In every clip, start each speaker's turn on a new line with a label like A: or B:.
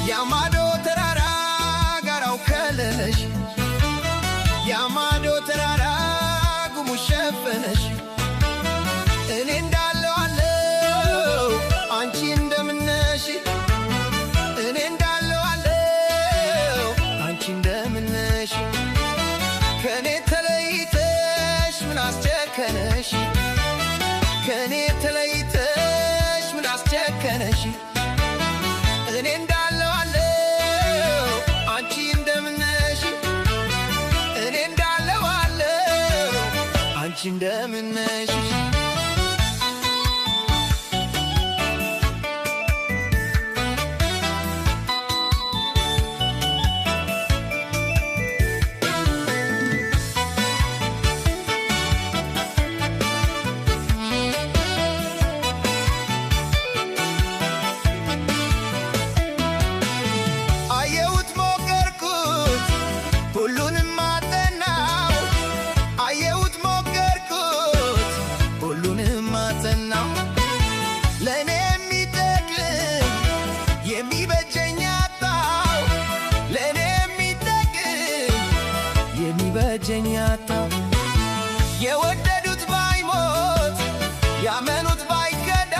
A: ያማዶ ተራራ ጋራው ከለለሽ ያማዶ ተራራ ጉሙ ሸፈነሽ እኔ እንዳለው አለው አንቺ እንደምነሽ እኔ እንዳለው አለው አንቺ እንደምነሽ ከኔ ተለይተሽ ምን አስጨከነሽ ከኔ ተለይተሽ ምን አስጨከነሽ እኔ እንዳለው አለው አንቺ እንደምነሽ እኔ እንዳለው አለው አንቺ እንደምነሽ የሚበጀኛታ የወደዱት ባይሞት ያመኑት ባይከዳ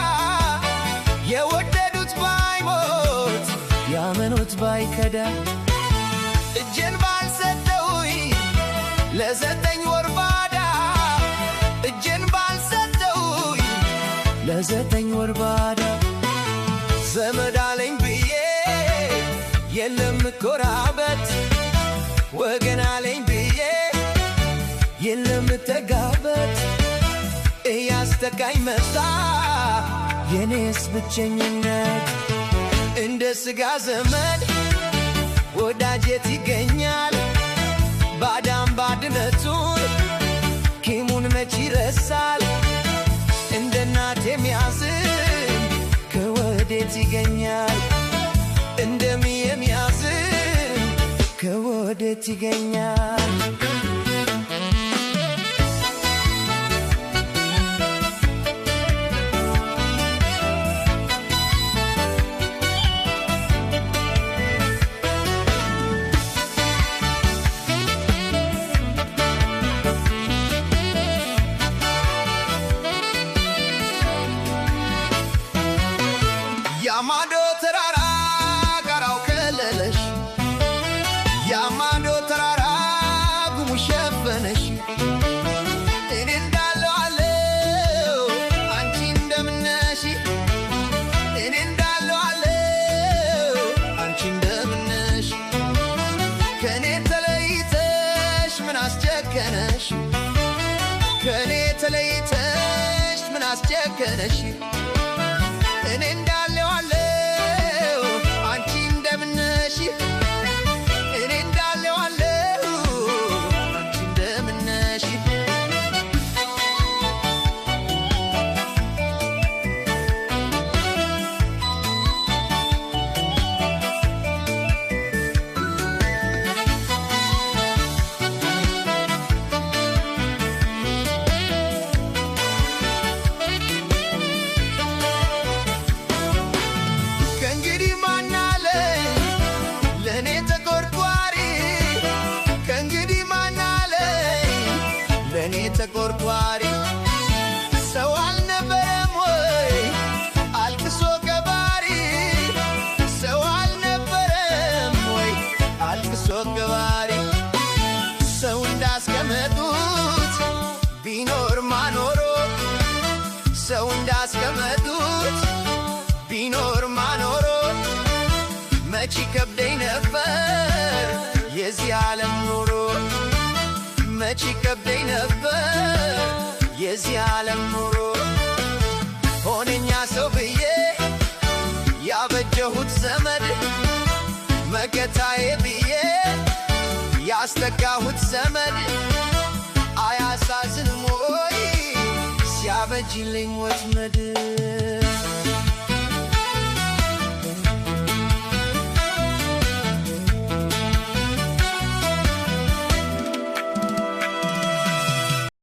A: የወደዱት ባይሞት ያመኑት ባይከዳ እጄን ባልሰጠውኝ ለዘጠኝ ወር ባዳ እጄን ባልሰጠውኝ ለዘጠኝ ወር ባዳ ዘመድ አለኝ ብዬ የለም ኮራበት ወገን አለኝ ብዬ የለም ተጋበት እያስተካኝ መጣ የኔስ ብቸኝነት እንደ ስጋ ዘመድ ወዳጀት ይገኛል ባዳም ባድነቱን ኪሙን መች ይረሳል እንደ እናት የሚያዝን ከወዴት ይገኛል እንደሚ የሚያዝን ከወዴት ይገኛል ያማዶ ተራራ ጋራው ከለለሽ ያማዶ ተራራ ጉሙ ሸፈነሽ እኔ እንዳለው አለው አንቺ እንደምነሽ እኔ እንዳለው አለው አንቺ እንደምነሽ ከኔ ተለይተሽ ምን አስጨከነሽ ከኔ ተለይተሽ ምን አስጨከነሽ እኔ እንዳለው አለው አንቺ እንደምነሽ እኔ እንዳለው አለው አንቺ እንደምነሽ ተቆርቋሪ ሰው አልነበረም ወይ አልቅሶ ገባሪ ሰው አልነበረም ወይ አልቅሶ ገባሪ ሰው እንዳስቀመጡት ቢኖር ማኖሮ ሰው እንዳስቀመጡት ቢኖር ማኖሮ መች ከብደኝ ነበር የዚህ ዓለም ኑሮ መች ከብደኝ ነበር የዚህ ዓለም ኑሮ ሆነኛ ሰው ብዬ ያበጀሁት ዘመድ መከታዬ ብዬ ያስተካሁት ዘመድ አያሳዝንም ወይ ሲያበጅልኝ ወጥመድ